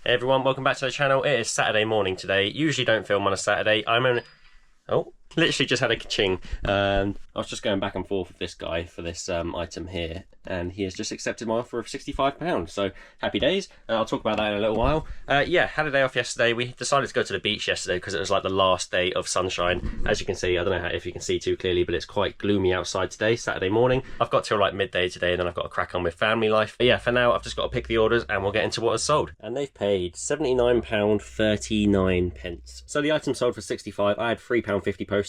Hey everyone, welcome back to the channel. It is Saturday morning today. Usually don't film on a Saturday. Oh, literally just had a ka-ching. I was just going back and forth with this guy for this item here, and he has just accepted my offer of £65. So happy days. I'll talk about that in a little while. Yeah, had a day off yesterday. We decided to go to the beach yesterday because it was like the last day of sunshine. As you can see, I don't know if you can see too clearly, but it's quite gloomy outside today, Saturday morning. I've got till like midday today, and then I've got to crack on with family life. But yeah, for now, I've just got to pick the orders, and we'll get into what has sold. And they've paid £79.39. So the item sold for 65. I had £3.50 postage.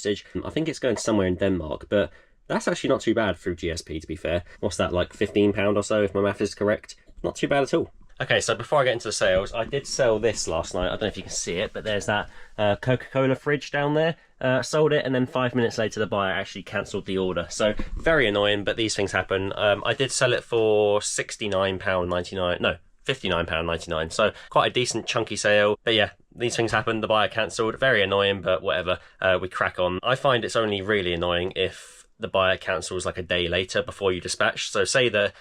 I think it's going somewhere in Denmark, but that's actually not too bad through GSP, to be fair. What's that, like £15 or so, if my math is correct? Not too bad at all. Okay, so before I get into the sales, I did sell this last night. I don't know if you can see it, but there's that Coca-Cola fridge down there. Sold it, and then 5 minutes later the buyer actually cancelled the order. So very annoying, but these things happen. I did sell it for £69.99. No, £59.99. So quite a decent chunky sale. But yeah, these things happen. The buyer cancelled. Very annoying, but whatever. We crack on. I find it's only really annoying if the buyer cancels like a day later before you dispatch. So say the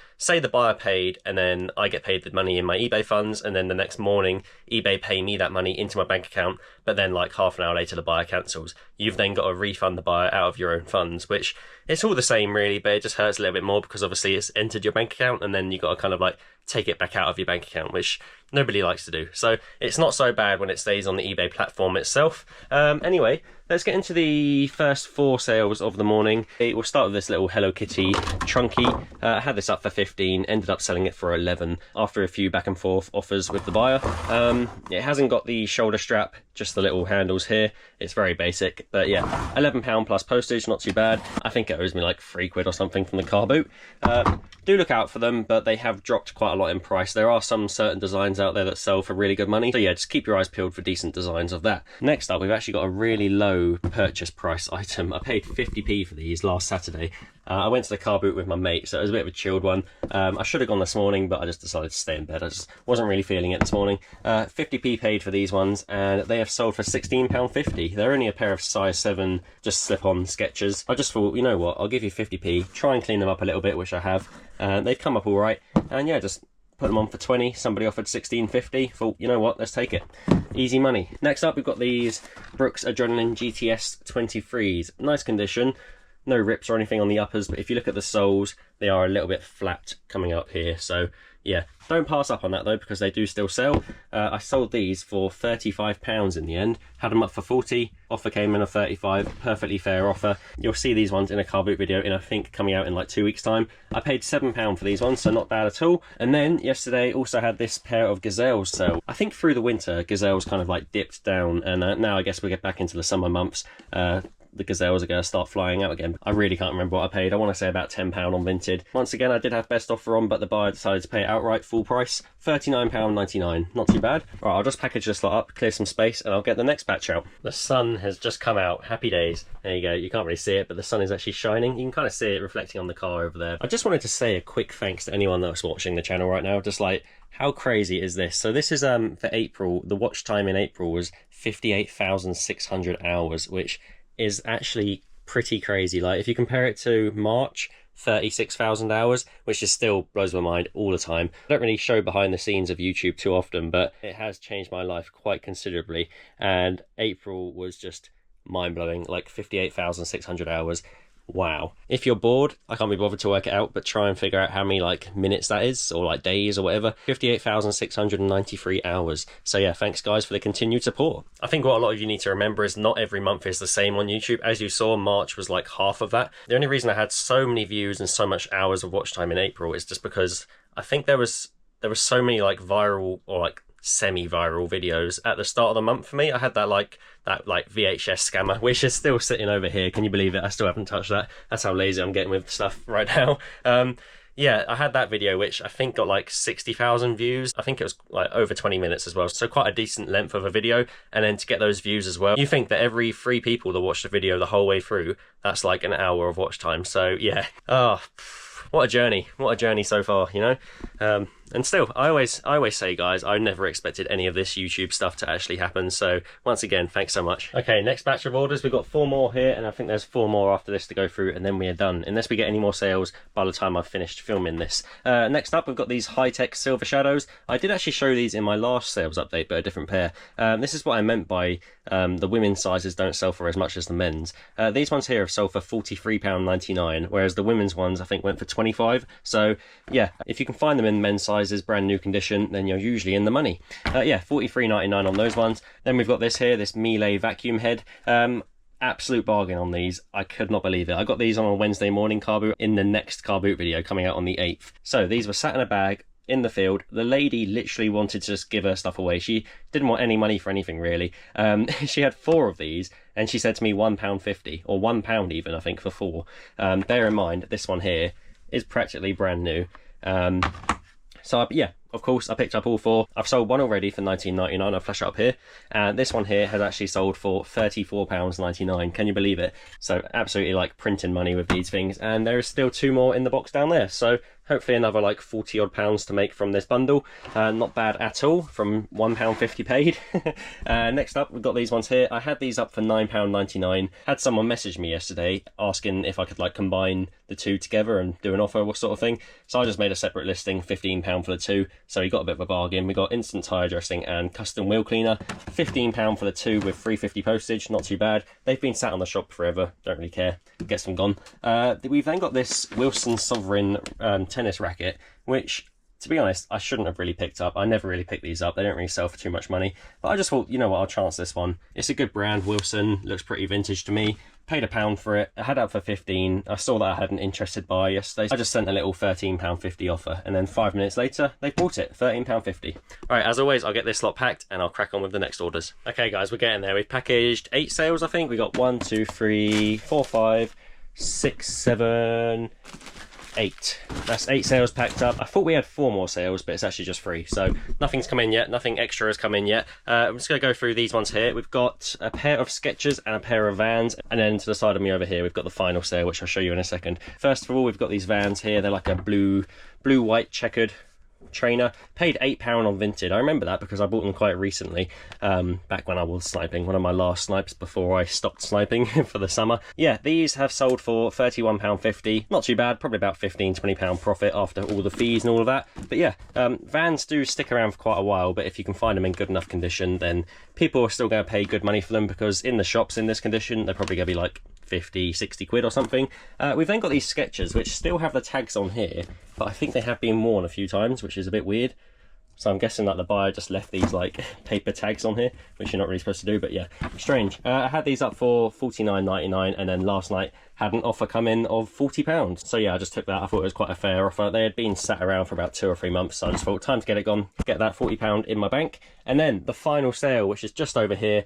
buyer paid, and then I get paid the money in my eBay funds, and then the next morning eBay pay me that money into my bank account, but then like half an hour later the buyer cancels. You've then got to refund the buyer out of your own funds, which it's all the same really, but it just hurts a little bit more because obviously it's entered your bank account, and then you got to kind of like take it back out of your bank account, which nobody likes to do. So it's not so bad when it stays on the eBay platform itself. Anyway, let's get into the first 4 sales of the morning. We'll start with this little Hello Kitty trunky. I had this up for 15, ended up selling it for 11 after a few back and forth offers with the buyer. It hasn't got the shoulder strap, just the little handles here. It's very basic, but yeah, £11 plus postage, not too bad. I think it owes me like £3 or something from the car boot. Do look out for them, but they have dropped quite a lot in price. There are some certain designs out there that sell for really good money, so yeah, just keep your eyes peeled for decent designs of that. Next up, we've actually got a really low purchase price item. I paid 50p for these last Saturday. I went to the car boot with my mate, so it was a bit of a chilled one. I should have gone this morning, but I just decided to stay in bed. I just wasn't really feeling it this morning. 50p paid for these ones, and they have sold for £16.50. They're only a pair of size 7 just slip-on Skechers. I just thought, you know what, I'll give you 50p, try and clean them up a little bit, which I have. They've come up all right, and yeah, just put them on for 20. Somebody offered £16.50. Thought, you know what, let's take it. Easy money. Next up, we've got these Brooks Adrenaline GTS 23s. Nice condition. No rips or anything on the uppers, but if you look at the soles, they are a little bit flat coming up here. So yeah, don't pass up on that though, because they do still sell. I sold these for £35 in the end. Had them up for 40. Offer came in at 35. Perfectly fair offer. You'll see these ones in a car boot video in, I think, coming out in like 2 weeks time. I paid £7 for these ones, so not bad at all. And then yesterday also had this pair of Gazelles sell. I think through the winter Gazelles kind of like dipped down, and now I guess we get back into the summer months. The Gazelles are going to start flying out again. I really can't remember what I paid. I want to say about £10 on Vinted. Once again, I did have best offer on, but the buyer decided to pay it outright, full price, £39.99. Not too bad. Right, I'll just package this lot up, clear some space, and I'll get the next batch out. The sun has just come out. Happy days. There you go. You can't really see it, but the sun is actually shining. You can kind of see it reflecting on the car over there. I just wanted to say a quick thanks to anyone that's watching the channel right now. Just like, how crazy is this? So this is for April. The watch time in April was 58,600 hours, which is actually pretty crazy. Like if you compare it to March, 36,000 hours, which just still blows my mind all the time. I don't really show behind the scenes of YouTube too often, but it has changed my life quite considerably, and April was just mind-blowing. Like 58,600 hours. Wow. If you're bored, I can't be bothered to work it out, but try and figure out how many like minutes that is, or like days or whatever. 58,693 hours. So yeah, thanks guys for the continued support. I think what a lot of you need to remember is not every month is the same on YouTube. As you saw, March was like half of that. The only reason I had so many views and so much hours of watch time in April is just because I think there was so many like viral or like semi-viral videos at the start of the month for me. I had that VHS scammer, which is still sitting over here. Can you believe it? I still haven't touched that. That's how lazy I'm getting with stuff right now. Yeah, I had that video, which I think got like 60,000 views. I think it was like over 20 minutes as well. So quite a decent length of a video. And then to get those views as well, you think that every 3 people that watch the video the whole way through, that's like an hour of watch time. So yeah, oh, what a journey so far, you know. And still, I always say, guys, I never expected any of this YouTube stuff to actually happen. So once again, thanks so much. Okay, next batch of orders. We've got 4 more here, and I think there's 4 more after this to go through, and then we are done, unless we get any more sales by the time I've finished filming this. Next up, we've got these high-tech silver shadows. I did actually show these in my last sales update, but a different pair. This is what I meant by the women's sizes don't sell for as much as the men's. These ones here have sold for £43.99, whereas the women's ones I think went for 25. So yeah, if you can find them in men's sizes, brand new condition, then you're usually in the money. Yeah, £43.99 on those ones. Then we've got this here, this Miele vacuum head. Absolute bargain on these. I could not believe it. I got these on a Wednesday morning car boot in the next car boot video coming out on the 8th. So these were sat in a bag in the field. The lady literally wanted to just give her stuff away. She didn't want any money for anything really. She had 4 of these and she said to me £1.50 or £1 even, I think, for 4. Bear in mind this one here is practically brand new. So yeah, of course I picked up all 4. I've sold one already for £19.99. I'll flash it up here, and this one here has actually sold for £34.99. Can you believe it? So absolutely like printing money with these things, and there is still 2 more in the box down there. So hopefully another like £40 odd to make from this bundle. Not bad at all from £1.50 paid. Next up, we've got these ones here. I had these up for £9.99. Had someone message me yesterday asking if I could like combine the 2 together and do an offer sort of thing. So I just made a separate listing, £15 for the 2. So you got a bit of a bargain. We got instant tyre dressing and custom wheel cleaner. £15 for the 2 with £3.50 postage. Not too bad. They've been sat on the shop forever. Don't really care. Gets them gone. We've then got this Wilson Sovereign tennis racket, which, to be honest, I shouldn't have really picked up. I never really pick these up. They don't really sell for too much money. But I just thought, you know what, I'll chance this one. It's a good brand, Wilson. Looks pretty vintage to me. Paid £1 for it. I had it up for 15. I saw that I had an interested buyer yesterday. I just sent a little £13.50 offer, and then 5 minutes later they bought it, £13.50. Alright, as always, I'll get this lot packed and I'll crack on with the next orders. Okay guys, we're getting there. We've packaged 8 sales, I think. We got 1, 2, 3, 4, 5, 6, 7, 8. That's 8 sales packed up. I thought we had 4 more sales, but it's actually just 3. So nothing's come in yet. Nothing extra has come in yet. I'm just going to go through these ones here. We've got a pair of Skechers and a pair of Vans. And then to the side of me over here, we've got the final sale, which I'll show you in a second. First of all, we've got these Vans here. They're like a blue-white checkered trainer. Paid £8 on Vinted. I remember that because I bought them quite recently, back when I was sniping, one of my last snipes before I stopped sniping for the summer. Yeah, these have sold for £31.50. Not too bad, probably about £15–20 profit after all the fees and all of that. But yeah, Vans do stick around for quite a while, but if you can find them in good enough condition, then people are still going to pay good money for them, because in the shops in this condition they're probably going to be like 50–60 quid or something. We've then got these Skechers, which still have the tags on here, but I think they have been worn a few times, which is a bit weird. So I'm guessing that the buyer just left these like paper tags on here, which you're not really supposed to do, but yeah, strange. I had these up for £49.99, and then last night had an offer come in of £40. So yeah, I just took that. I thought it was quite a fair offer. They had been sat around for about 2 or 3 months, so I just thought time to get it gone, get that £40 in my bank. And then the final sale, which is just over here.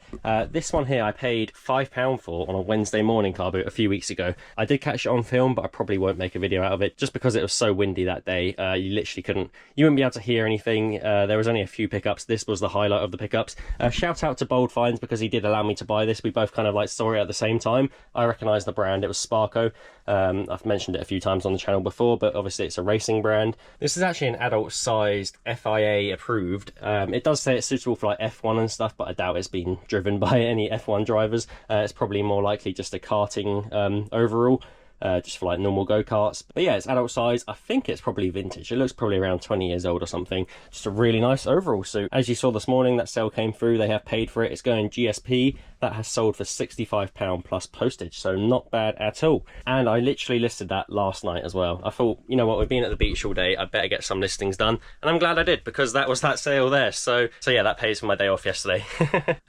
This one here I paid £5 for on a Wednesday morning car boot a few weeks ago. I did catch it on film, but I probably won't make a video out of it just because it was so windy that day. You literally you wouldn't be able to hear anything. There was only a few pickups. This was the highlight of the pickups. Shout out to Bold Finds, because he did allow me to buy this. We both kind of like saw it at the same time. I recognise the brand. It was Sparco. I've mentioned it a few times on the channel before, but obviously it's a racing brand. This is actually an adult sized FIA approved. It does say it's suitable for like F1 and stuff, but I doubt it's been driven by any F1 drivers. It's probably more likely just a karting overall. Just for like normal go-karts. But yeah, it's adult size. I think it's probably vintage. It looks probably around 20 years old or something. Just a really nice overall suit. As you saw this morning, that sale came through. They have paid for it. It's going GSP. That has sold for £65 plus postage, so not bad at all. And I literally listed that last night as well. I thought, you know what, we've been at the beach all day, I better get some listings done, and I'm glad I did, because that was that sale there. So yeah, that pays for my day off yesterday.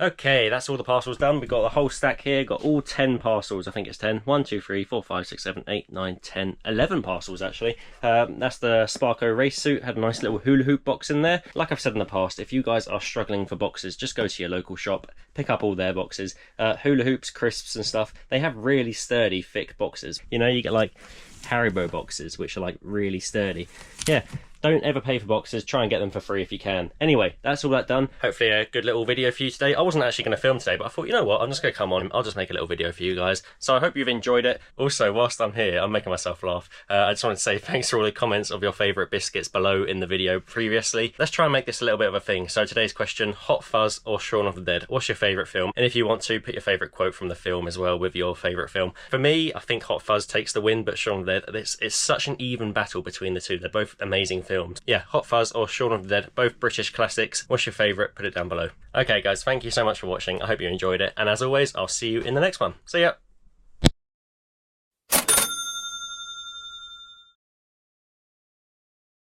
Okay, that's all the parcels done. We've got the whole stack here, got all 10 parcels. I think it's 10. 1, 2, 3, 4, 5, 6, 7, 8, 9, 10, 11 parcels actually. That's the Sparco race suit. Had a nice little hula hoop box in there. Like I've said in the past, if you guys are struggling for boxes, just go to your local shop, pick up all their boxes. Hula hoops, crisps and stuff, they have really sturdy, thick boxes. You know, you get like Haribo boxes, which are like really sturdy. Yeah, Don't ever pay for boxes, try and get them for free if you can. Anyway, that's all that done. Hopefully a good little video for you today. I wasn't actually going to film today, but I thought, you know what, I'm just going to come on, I'll just make a little video for you guys. So I hope you've enjoyed it. Also, whilst I'm here, I'm making myself laugh. I just wanted to say thanks for all the comments of your favourite biscuits below in the video previously. Let's try and make this a little bit of a thing. So today's question, Hot Fuzz or Shaun of the Dead? What's your favourite film? And if you want to, put your favourite quote from the film as well with your favourite film. For me, I think Hot Fuzz takes the win, but Shaun of the Dead, it's such an even battle between the two. They're both amazing films. Yeah, Hot Fuzz or Shaun of the Dead, both British classics. What's your favourite? Put it down below. Okay guys, thank you so much for watching. I hope you enjoyed it, and as always, I'll see you in the next one. See ya!